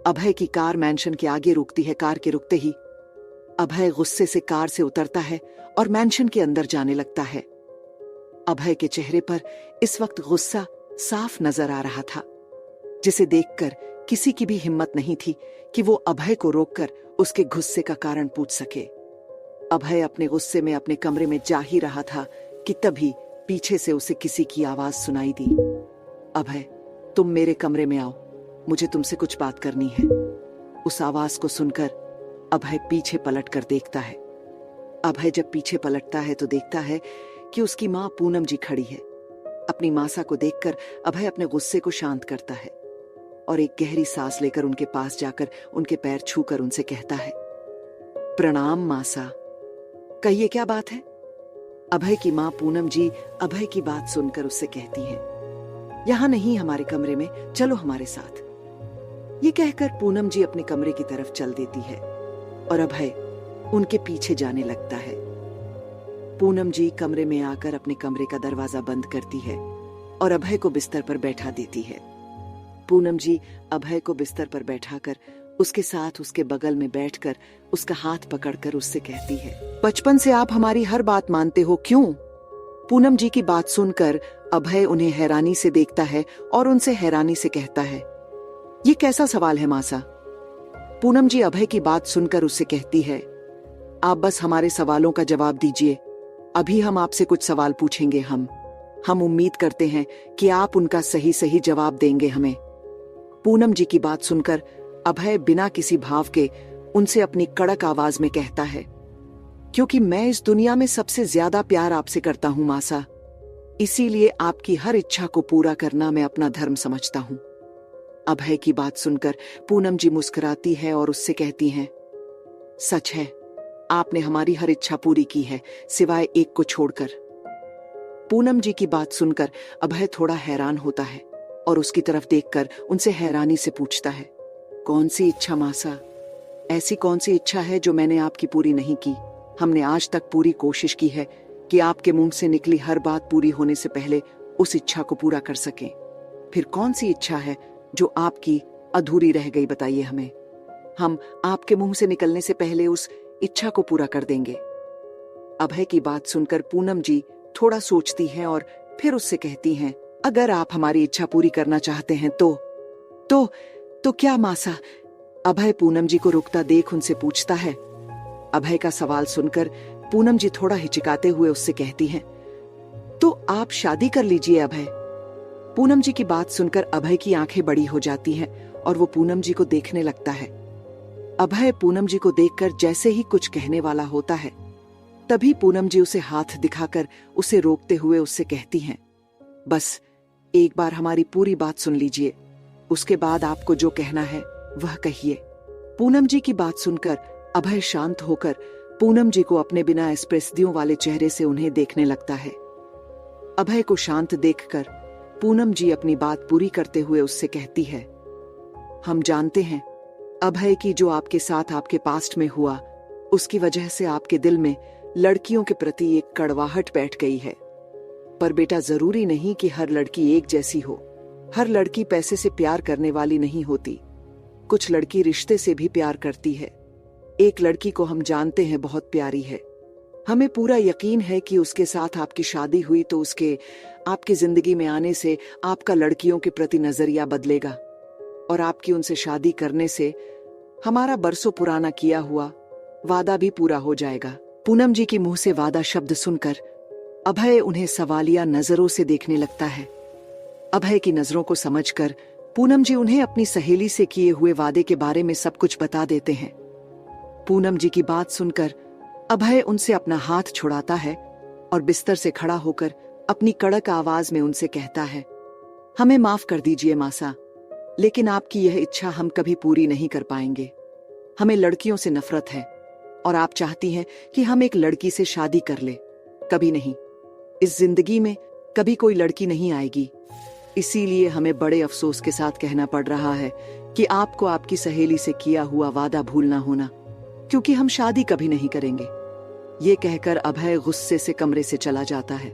अभय की car mention के आगे रुकती है। कार के रुकते ही अभय गुस्से से कार से उतरता है और मैंशन के अंदर जाने लगता है। अभय के चेहरे पर इस वक्त गुस्सा साफ नजर आ रहा था, जिसे देखकर किसी की भी हिम्मत नहीं थी कि वो अभय को रोककर उसके गुस्से का कारण पूछ सके। अभय अपने गुस्से में अपने कमरे में जा ही रहा था कि तभी पीछे से उसे किसी की आवाज सुनाई दी। अभय, तुम मेरे कमरे में आओ, मुझे तुमसे कुछ बात करनी है। उस आवाज को सुनकर अभय पीछे पलट कर देखता है। अभय जब पीछे पलटता है तो देखता है कि उसकी मां पूनम जी खड़ी है। अपनी मासा को देखकर अभय अपने गुस्से को शांत करता है और एक गहरी सांस लेकर उनके पास जाकर उनके पैर छूकर उनसे कहता है, प्रणाम मासा, कहिए क्या बात है। अभय की मां पूनम जी अभय की बात सुनकर उससे कहती हैं, यहां नहीं, हमारे कमरे में चलो हमारे साथ। ये कहकर पूनम जी अपने कमरे की तरफ चल देती है और अभय उनके पीछे जाने लगता है। पूनम जी कमरे में आकर अपने कमरे का दरवाजा बंद करती है और अभय को बिस्तर पर बैठा देती है। पूनम जी अभय को बिस्तर पर बैठाकर उसके साथ उसके बगल में बैठकर उसका हाथ पकड़कर उससे कहती है, बचपन से आप हमारी हर बात मानते हो, क्यों? पूनम जी की बात सुनकर अभय उन्हें हैरानी से देखता है और उनसे हैरानी से कहता है, ये कैसा सवाल है मासा? पूनम जी अभय की बात सुनकर उससे कहती है, आप बस हमारे सवालों का जवाब दीजिए, अभी हम आपसे कुछ सवाल पूछेंगे। हम उम्मीद करते हैं कि आप उनका सही सही जवाब देंगे हमें। पूनम जी की बात सुनकर अभय बिना किसी भाव के उनसे अपनी कड़क आवाज में कहता है, क्योंकि मैं इस दुनिया में सबसे ज्यादा प्यार आपसे करता हूं मासा, इसीलिए आपकी हर इच्छा को पूरा करना मैं अपना धर्म समझता हूं। अभय की बात सुनकर पूनम जी मुस्कुराती है और उससे कहती हैं, सच है, आपने हमारी हर इच्छा पूरी की है, सिवाय एक को छोड़कर। पूनम जी की बात सुनकर अभय थोड़ा हैरान होता है और उसकी तरफ देखकर उनसे हैरानी से पूछता है, कौन सी इच्छा मासा? ऐसी कौन सी इच्छा है जो मैंने आपकी पूरी नहीं की? हमने आज तक पूरी कोशिश की है कि आपके मुंह से निकली हर बात पूरी होने से पहले उस इच्छा को पूरा कर सकें। फिर कौन सी इच्छा है जो आपकी अधूरी रह गई, बताइए हमें। हम आपके मुंह से निकलने से पहले उस इच्छा को पूरा कर देंगे। अभय की बात सुनकर पूनम जी थोड़ा सोचती हैं और फिर उससे कहती हैं, अगर आप हमारी इच्छा पूरी करना चाहते हैं तो क्या मासा? अभय पूनम जी को रुकता देख उनसे पूछता है। अभय का सवाल सुनकर पूनम जी थोड़ा हिचकाते हुए उससे कहती हैं, तो आप शादी कर लीजिए अभय। पूनम जी की बात सुनकर अभय की आंखें बड़ी हो जाती हैं और वो पूनम जी को देखने लगता है। अभय पूनम जी को देखकर जैसे ही कुछ कहने वाला होता है, तभी पूनम जी उसे हाथ दिखाकर उसे रोकते हुए उससे कहती हैं, बस एक बार हमारी पूरी बात सुन लीजिए, उसके बाद आपको जो कहना है वह कहिए। पूनम जी की बात सुनकर अभय शांत होकर पूनम जी को अपने बिना एक्सप्रेसियों वाले चेहरे से उन्हें देखने लगता है। अभय को शांत देखकर पूनम जी अपनी बात पूरी करते हुए उससे कहती है, हम जानते हैं अभय की जो आपके साथ आपके पास्ट में हुआ, उसकी वजह से आपके दिल में लड़कियों के प्रति एक कड़वाहट बैठ गई है। पर बेटा, जरूरी नहीं कि हर लड़की एक जैसी हो। हर लड़की पैसे से प्यार करने वाली नहीं होती। कुछ लड़की रिश्ते से भी प्यार करती है। एक लड़की को हम जानते हैं बहुत प्यारी है, हमें पूरा यकीन है कि उसके साथ आपकी शादी हुई तो उसके आपकी जिंदगी में आने से आपका लड़कियों के प्रति नजरिया बदलेगा और आपकी उनसे शादी करने से हमारा बरसों पुराना किया हुआ वादा भी पूरा हो जाएगा। पूनम जी के मुंह से वादा शब्द सुनकर अभय उन्हें सवालिया नजरों से देखने लगता है। अभय की नजरों को समझकर पूनम जी उन्हें अपनी सहेली से किए हुए वादे के बारे में सब कुछ बता देते हैं। पूनम जी की बात सुनकर अभय उनसे अपना हाथ छुड़ाता है और बिस्तर से खड़ा होकर अपनी कड़क आवाज में उनसे कहता है, हमें माफ कर दीजिए मासा, लेकिन आपकी यह इच्छा हम कभी पूरी नहीं कर पाएंगे। हमें लड़कियों से नफरत है और आप चाहती हैं कि हम एक लड़की से शादी कर ले। कभी नहीं, इस जिंदगी में कभी कोई लड़की नहीं आएगी। इसीलिए हमें बड़े अफसोस के साथ कहना पड़ रहा है कि आपको आपकी सहेली से किया हुआ वादा भूलना होना, क्योंकि हम शादी कभी नहीं करेंगे। ये कहकर अभय गुस्से से कमरे से चला जाता है।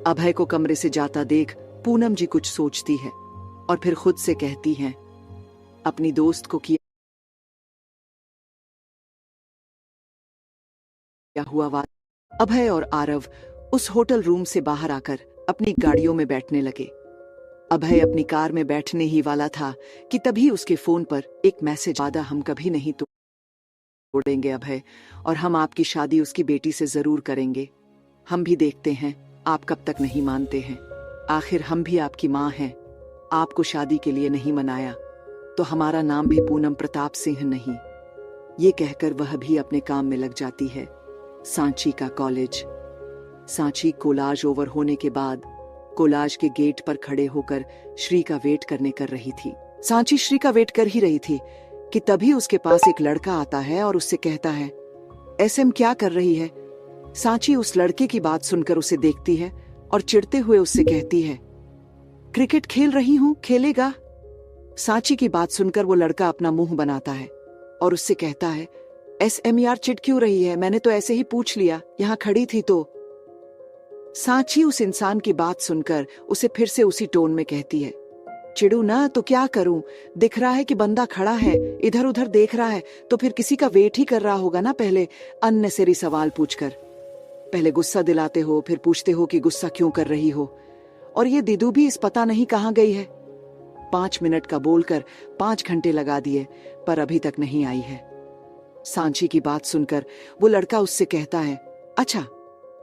अभय को कमरे से जाता देख पूनम जी कुछ सोचती है और फिर खुद से कहती हैं, अपनी दोस्त को किया हुआ बात। अभय और आरव उस होटल रूम से बाहर आकर अपनी गाड़ियों में बैठने लगे। अभय अपनी कार में बैठने ही वाला था कि तभी उसके फोन पर एक मैसेज, वादा हम कभी नहीं तोड़ेंगे अभय, और हम आपकी शादी उसकी बेटी से जरूर करेंगे। हम भी देखते हैं आप कब तक नहीं मानते हैं। आखिर हम भी आपकी माँ हैं। आपको शादी के लिए नहीं मनाया तो हमारा नाम भी पूनम प्रताप सिंह नहीं। ये कहकर वह भी अपने काम में लग जाती है। सांची का कॉलेज। सांची कोलाज ओवर होने के बाद कोलाज के गेट पर खड़े होकर श्री का वेट कर रही थी। सांची श्री का वेट कर ही रही थी कि तभी उसके पास एक लड़का आता है और उससे कहता है, एसएम क्या कर रही है? सांची उस लड़के की बात सुनकर उसे देखती है और चिढ़ते हुए उससे कहती है, क्रिकेट खेल रही हूं, खेलेगा? सांची की बात सुनकर वो लड़का अपना मुंह बनाता है और उससे कहता है, एसएम यार चिढ़ क्यों रही है? मैंने तो ऐसे ही पूछ लिया, यहां खड़ी थी तो। सांची उस इंसान की बात सुनकर उसे फिर से उसी टोन में कहती है, चिढ़ू ना तो क्या करूं? दिख रहा है कि बंदा खड़ा है, इधर उधर देख रहा है, तो फिर किसी का वेट ही कर रहा होगा ना। पहले अननेसेसरी सवाल पूछकर पहले गुस्सा दिलाते हो, फिर पूछते हो कि गुस्सा क्यों कर रही हो। और ये दीदू भी इस पता नहीं कहां गई है। 5 मिनट का बोलकर 5 घंटे लगा दिए पर अभी तक नहीं आई है। सांची की बात सुनकर वो लड़का उससे कहता है, अच्छा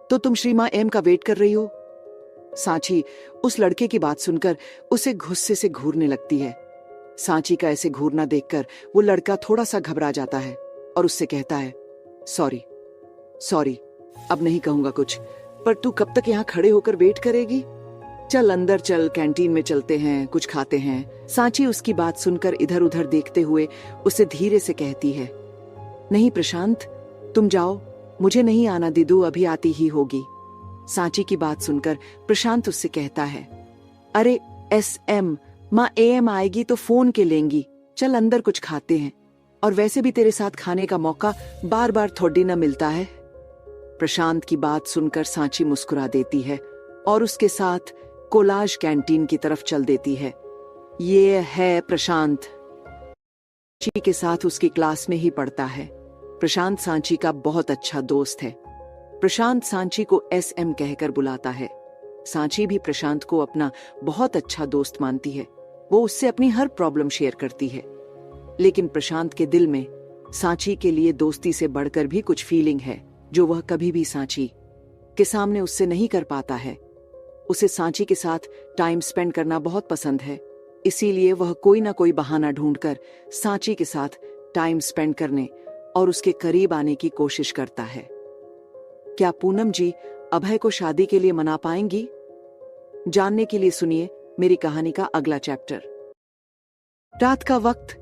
तो तुम श्रीमा एम का वेट कर रही हो? सांची उस लड़के की बात सुनकर उसे गुस्से से घूरने लगती है। सांची का ऐसे घूरना देखकर वो लड़का थोड़ा सा घबरा जाता है और उससे कहता है, सॉरी, अब नहीं कहूंगा कुछ, पर तू कब तक यहाँ खड़े होकर वेट करेगी? चल अंदर चल, कैंटीन में चलते हैं, कुछ खाते हैं। सांची उसकी बात सुनकर इधर उधर देखते हुए उसे धीरे से कहती है, नहीं प्रशांत, तुम जाओ, मुझे नहीं आना, दीदू अभी आती ही होगी। सांची की बात सुनकर प्रशांत उससे कहता है, अरे एसएम, माँ एएम आएगी तो फोन के लेंगी, चल अंदर कुछ खाते हैं, और वैसे भी तेरे साथ खाने का मौका बार बार थोड़ी न मिलता है। प्रशांत की बात सुनकर सांची मुस्कुरा देती है और उसके साथ कोलाज कैंटीन की तरफ चल देती है। ये है प्रशांत, सांची के साथ उसकी क्लास में ही पढ़ता है। प्रशांत सांची का बहुत अच्छा दोस्त है। प्रशांत सांची को एसएम कहकर बुलाता है। सांची भी प्रशांत को अपना बहुत अच्छा दोस्त मानती है। वो उससे अपनी हर प्रॉब्लम शेयर करती है। लेकिन प्रशांत के दिल में सांची के लिए दोस्ती से बढ़कर भी कुछ फीलिंग है जो वह कभी भी सांची के सामने उससे नहीं कर पाता है। उसे सांची के साथ टाइम स्पेंड करना बहुत पसंद है, इसीलिए वह कोई ना कोई बहाना ढूंढकर सांची के साथ टाइम स्पेंड करने और उसके करीब आने की कोशिश करता है। क्या पूनम जी अभय को शादी के लिए मना पाएंगी? जानने के लिए सुनिए मेरी कहानी का अगला चैप्टर। रात का वक्त